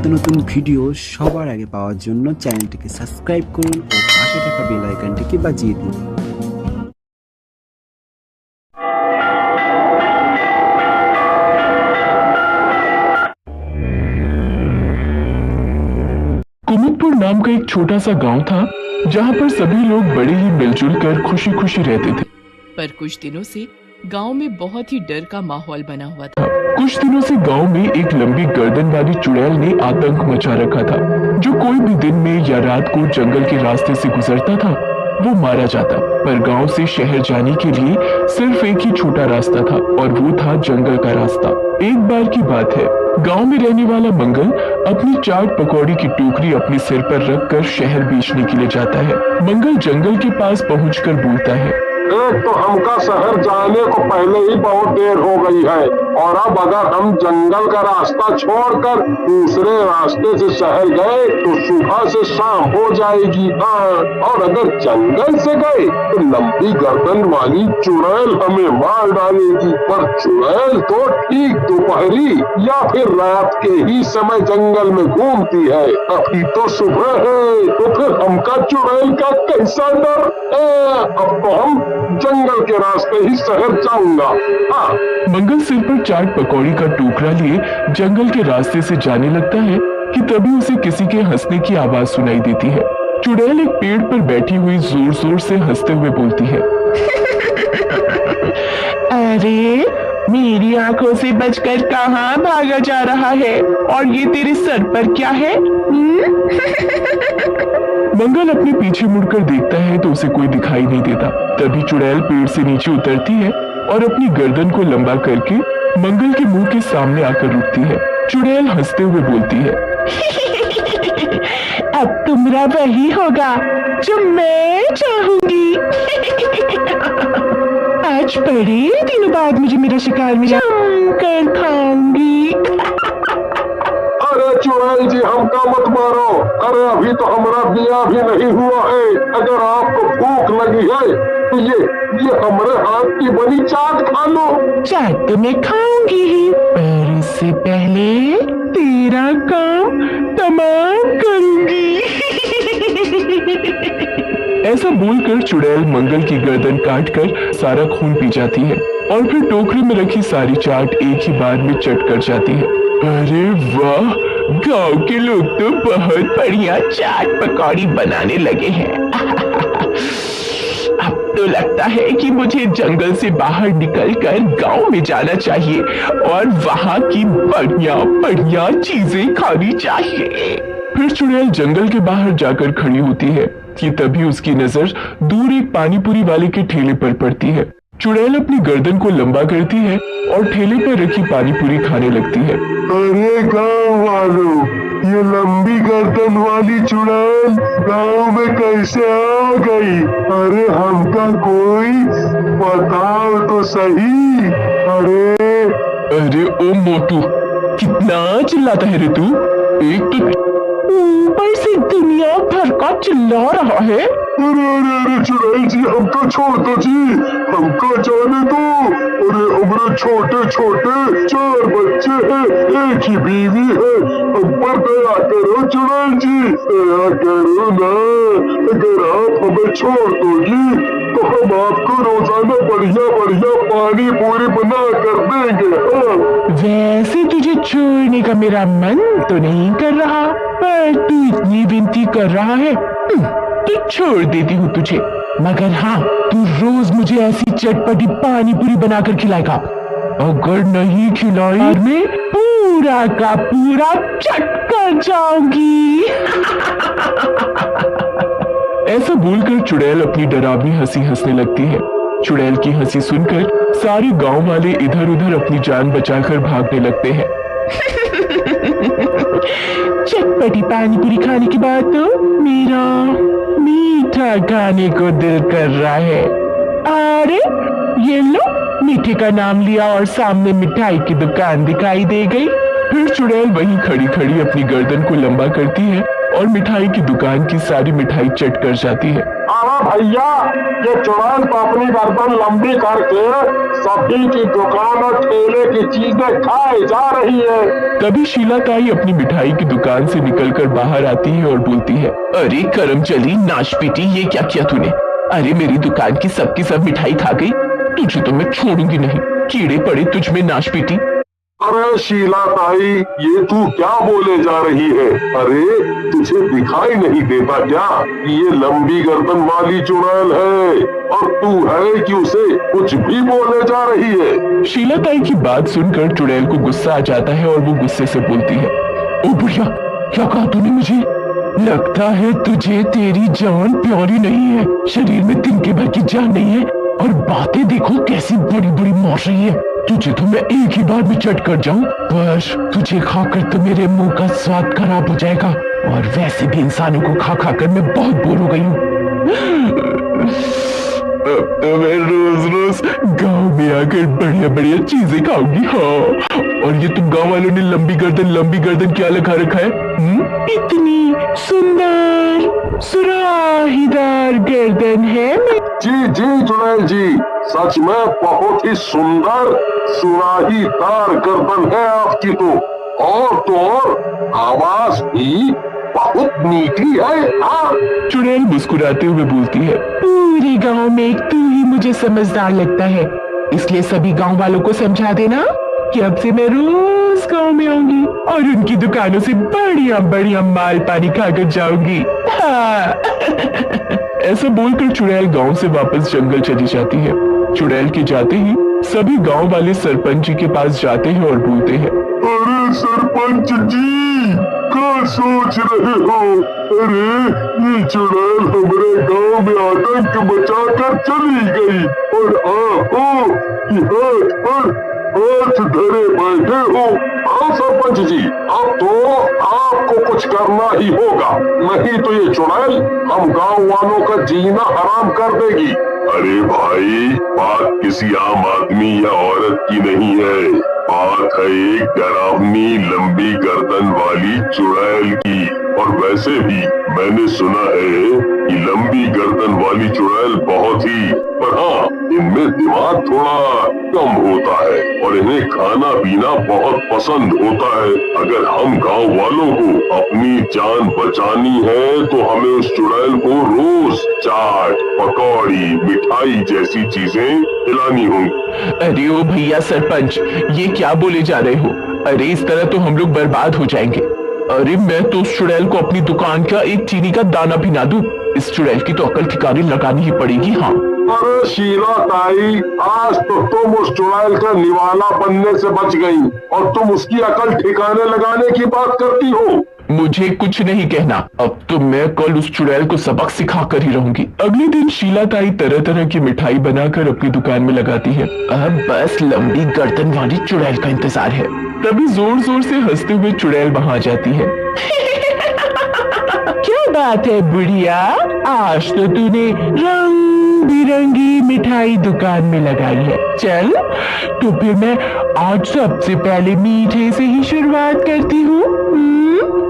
নিত্য নতুন ভিডিও সবার আগে পাওয়ার জন্য চ্যানেলটিকে সাবস্ক্রাইব করুন ও পাশে থাকা বেল আইকনটিকে বাজিয়ে দিন। कुमुदपुर नाम का एक छोटा सा गांव था जहां पर सभी लोग बड़े ही मिलजुल कर खुशी खुशी रहते थे। पर कुछ दिनों से गांव में बहुत ही डर का माहौल बना हुआ था। कुछ दिनों से गांव में एक लंबी गर्दन वाली चुड़ैल ने आतंक मचा रखा था। जो कोई भी दिन में या रात को जंगल के रास्ते से गुजरता था वो मारा जाता। पर गांव से शहर जाने के लिए सिर्फ एक ही छोटा रास्ता था और वो था जंगल का रास्ता। एक बार की बात है, गांव में रहने वाला मंगल अपनी चाट पकौड़ी की टोकरी अपने सिर पर रखकर शहर बेचने के लिए जाता है। मंगल जंगल के पास पहुंचकर बोलता है, एक तो हमका शहर जाने को पहले ही बहुत देर हो गई है और अब अगर हम जंगल का रास्ता छोड़कर दूसरे रास्ते से शहर गए तो सुबह से शाम हो जाएगी। और अगर जंगल से गए तो लंबी गर्दन वाली चुड़ैल हमें मार डालेगी। पर चुड़ैल तो ठीक दोपहरी या फिर रात के ही समय जंगल में घूमती है। अभी तो सुबह है तो फिर हमका चुड़ैल का कैसा डर। अब तो हम जंगल के रास्ते ही शहर जाऊंगा। मंगल सिर पर चाट पकौड़ी का टोकरा लिए जंगल के रास्ते से जाने लगता है कि तभी उसे किसी के हंसने की आवाज सुनाई देती है। चुड़ैल एक पेड़ पर बैठी हुई जोर जोर से हंसते हुए बोलती है, अरे मेरी आंखों से बचकर कहाँ भागा जा रहा है और ये तेरे सर पर क्या है? मंगल अपने पीछे मुड़कर देखता है तो उसे कोई दिखाई नहीं देता। तभी चुड़ैल पेड़ से नीचे उतरती है और अपनी गर्दन को लंबा करके मंगल के मुंह के सामने आकर रुकती है। चुड़ैल हंसते हुए बोलती है, अब तुमरा वही होगा जो मैं चाहूंगी। आज बड़े दिनों बाद मुझे मेरा शिकार मिला, कर खाऊंगी। अरे चुड़ैल जी हमका मत मारो। अरे अभी तो हमारा बिया भी नहीं हुआ है। अगर आपको भूख लगी है तो ये हमारे हाथ की बनी चाट खा लो। चाट तो मैं खाऊंगी ही, पर उससे पहले तेरा काम तमाम करूंगी। ऐसा बोलकर चुड़ैल मंगल की गर्दन काटकर सारा खून पी जाती है और फिर टोकरी में रखी सारी चाट एक ही बार में चट कर जाती है। अरे वाह, गांव के लोग तो बहुत बढ़िया चाट पकौड़ी बनाने लगे हैं। अब तो लगता है कि मुझे जंगल से बाहर निकलकर गांव में जाना चाहिए और वहां की बढ़िया बढ़िया चीजें खानी चाहिए। फिर चुड़ैल जंगल के बाहर जाकर खड़ी होती है कि तभी उसकी नजर दूर एक पानीपुरी वाले के ठेले पर पड़ती है। चुड़ैल अपनी गर्दन को लंबा करती है और ठेले पर रखी पानीपुरी खाने लगती है। अरे गाँव वालों, ये लंबी गर्दन वाली चुड़ैल गाँव में कैसे आ गई? अरे हमका कोई बताओ तो सही। अरे ओ मोटू, कितना चिल्लाता है रे तू? एक तो ऊपर से दुनिया भर का चिल्ला रहा है। अरे चुड़ैल जी हमको छोड़ दो जी, हमको जाने दो। अरे हमारे छोटे छोटे 4 बच्चे हैं, एक ही बीवी है। हम पर दया करो चुड़ैल जी, दया करो ना। अगर आप हमें छोड़ दोगी तो हम आपको रोजाना बढ़िया बढ़िया पानी पूरी बना कर देंगे। वैसे तुझे छोड़ने का मेरा मन तो नहीं कर रहा, पर तू इतनी विनती कर रहा है तो छोड़ देती हूँ तुझे। मगर हाँ, तू रोज मुझे ऐसी चटपटी पानी पूरी बनाकर खिलाएगा। अगर नहीं खिलाई मैं पूरा का पूरा चट कर जाऊंगी। ऐसा बोलकर चुड़ैल अपनी डरावनी हंसी हंसने लगती है। चुड़ैल की हंसी सुनकर सारे गांव वाले इधर उधर अपनी जान बचाकर भागने लगते हैं। चटपटी पानी पूरी खाने के बाद तो मेरा मीठा खाने को दिल कर रहा है। अरे ये लो, मीठे का नाम लिया और सामने मिठाई की दुकान दिखाई दे गई। फिर चुड़ैल वहीं खड़ी खड़ी अपनी गर्दन को लंबा करती है और मिठाई की दुकान की सारी मिठाई चट कर जाती है। अब भैया, ये चुड़ैल तो अपनी गर्दन लंबी करके सब्जी की दुकान और ठेले की चीजें खाए जा रही है। तभी शीला ताई अपनी मिठाई की दुकान से निकलकर बाहर आती है और बोलती है, अरे करमचली नाशपीटी, ये क्या किया तूने? अरे मेरी दुकान की सब मिठाई खा गई, तुझे तो मैं छोड़ूंगी नहीं, कीड़े पड़े तुझ में नाशपीटी। अरे शीला ताई, ये तू क्या बोले जा रही है? अरे तुझे दिखाई नहीं देता क्या? ये लंबी गर्दन वाली चुड़ैल है और तू है कि उसे कुछ भी बोले जा रही है। शीला ताई की बात सुनकर चुड़ैल को गुस्सा आ जाता है और वो गुस्से से बोलती है, ओ बुढ़िया, क्या कहा तूने मुझे? लगता है तुझे तेरी जान प्यारी नहीं है, शरीर में तिनके भर की जान नहीं है और बातें देखो कैसी बड़ी बड़ी मार रही है। तुझे तो मैं एक ही बार में चट कर जाऊं, पर तुझे खाकर तो मेरे मुंह का स्वाद खराब हो जाएगा और वैसे भी इंसानों को खा खा कर मैं बहुत बोर हो गई हूँ। अब तो मैं रोज रोज गांव में आकर बढ़िया बढ़िया चीजें खाऊंगी। हाँ, और ये तुम गांव वालों ने लंबी गर्दन क्या लगा रखा है? इतनी सुंदर सुराहीदार गर्दन है। जी जी चुड़ैल जी, सच में बहुत ही सुंदर सुराहीदार गर्दन है आपकी तो और आवाज भी बहुत मीठी है। हाँ, चुड़ैल मुस्कुराते हुए बोलती है, पूरे गांव में एक तू ही मुझे समझदार लगता है, इसलिए सभी गांव वालों को समझा देना कि अब से मैं रोज गांव में आऊंगी और उनकी दुकानों से बढ़िया बढ़िया माल पानी खाकर जाऊंगी। हाँ। ऐसा बोलकर चुड़ैल गांव से वापस जंगल चली जाती है। चुड़ैल के जाते ही सभी गांव वाले सरपंच जी के पास जाते हैं और बोलते हैं, अरे सरपंच जी, क्या सोच रहे हो? अरे ये चुड़ैल हमारे गांव में आतंक मचाकर चली गई और आपको हाथ पर हाथ धरे बैठे हो। हाँ सरपंच जी, अब तो आपको कुछ करना ही होगा, नहीं तो ये चुड़ैल हम गांव वालों का जीना हराम कर देगी। अरे भाई, बात किसी आम आदमी या औरत की नहीं है, बात है एक डरावनी लंबी गर्दन वाली चुड़ैल की। और वैसे भी मैंने सुना है कि लंबी गर्दन वाली चुड़ैल बहुत ही, पर हाँ, इनमें दिमाग थोड़ा कम होता है और इन्हें खाना पीना बहुत पसंद होता है। अगर हम गांव वालों को अपनी जान बचानी है तो हमें उस चुड़ैल को रोज चाट, पकौड़ी, मिठाई जैसी चीजें खिलानी होंगी। अरे ओ भैया सरपंच, ये क्या बोले जा रहे हो? अरे इस तरह तो हम लोग बर्बाद हो जाएंगे। अरे मैं तो उस चुड़ैल को अपनी दुकान का एक चीनी का दाना भी ना दूं। इस चुड़ैल की तो अकल ठिकाने लगानी ही पड़ेगी। हाँ, अरे शीला ताई, आज तो तुम उस चुड़ैल का निवाला बनने से बच गई और तुम उसकी अकल ठिकाने लगाने की बात करती हो। मुझे कुछ नहीं कहना, अब तो मैं कल उस चुड़ैल को सबक सिखा कर ही रहूंगी। अगले दिन शीला ताई तरह तरह की मिठाई बनाकर अपनी दुकान में लगाती है। अब बस लंबी गर्दन वाली चुड़ैल का इंतजार है। तभी जोर जोर से हंसते हुए चुड़ैल वहां जाती है। क्या बात है बुढ़िया, आज तो तूने रंग बिरंगी मिठाई दुकान में लगाई है। चल तो फिर मैं आज सबसे पहले मीठे से ही शुरुआत करती हूँ।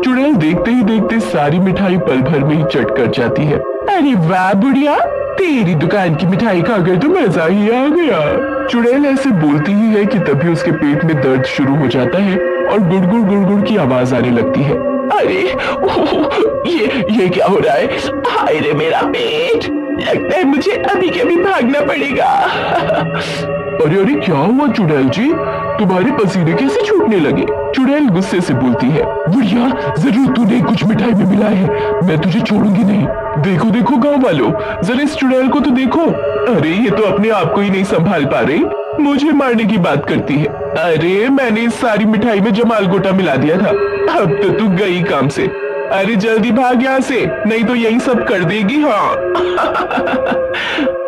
चुड़ैल देखते ही देखते सारी मिठाई पल भर में ही चट कर जाती है। अरे वाह बुढ़िया, तेरी दुकान की मिठाई खाकर तो मजा ही आ गया। चुड़ैल ऐसे बोलती ही है कि तभी उसके पेट में दर्द शुरू हो जाता है और गुड़गुड़ की आवाज आने लगती है। अरे ये क्या हो रहा है? हाय रे मेरा पेट, लगता है मुझे अभी के अभी भागना पड़ेगा। अरे अरे क्या हुआ चुड़ैल जी, तुम्हारे पसीने कैसे छूटने लगे? चुड़ैल गुस्से से बोलती है, बुढ़िया जरूर तूने कुछ मिठाई में मिलाया है, मैं तुझे छोड़ूंगी नहीं। देखो देखो गांव वालों, जरा इस चुड़ैल को तो देखो। अरे ये तो अपने आप को ही नहीं संभाल पा रही, मुझे मारने की बात करती है। अरे मैंने इस सारी मिठाई में जमाल गोटा मिला दिया था, अब तो तू गई काम से। अरे जल्दी भाग यहाँ से, नहीं तो यही सब कर देगी। हाँ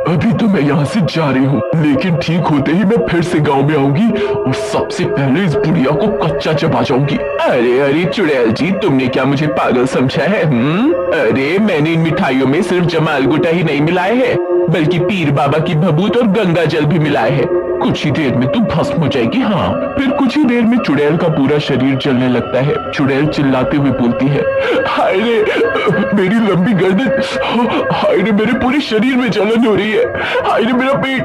अभी तो मैं यहाँ से जा रही हूँ, लेकिन ठीक होते ही मैं फिर से गांव में आऊंगी और सबसे पहले इस बुढ़िया को कच्चा चबा जाऊंगी। अरे अरे चुड़ैल जी, तुमने क्या मुझे पागल समझा है? अरे मैंने इन मिठाइयों में सिर्फ जमाल गोटा ही नहीं मिलाए है, बल्कि पीर बाबा की भभूत और गंगा जल भी मिलाए है। कुछ ही देर में तू भस्म हो जाएगी। हाँ। फिर कुछ ही देर में चुड़ैल का पूरा शरीर जलने लगता है। चुड़ैल चिल्लाते हुए बोलती है, हाय रे, मेरी लंबी गर्दन, हाय रे, मेरे पूरे शरीर में जलन हो रही है, हाय रे मेरा पेट,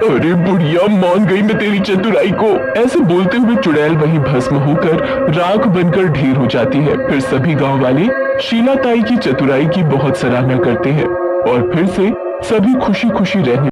अरे बुढ़िया मान गई मैं तेरी चतुराई को। ऐसे बोलते हुए चुड़ैल वहीं भस्म होकर राख बनकर ढेर हो जाती है। फिर सभी गांव वाले शीला ताई की चतुराई की बहुत सराहना करते हैं और फिर से सभी खुशी खुशी रहने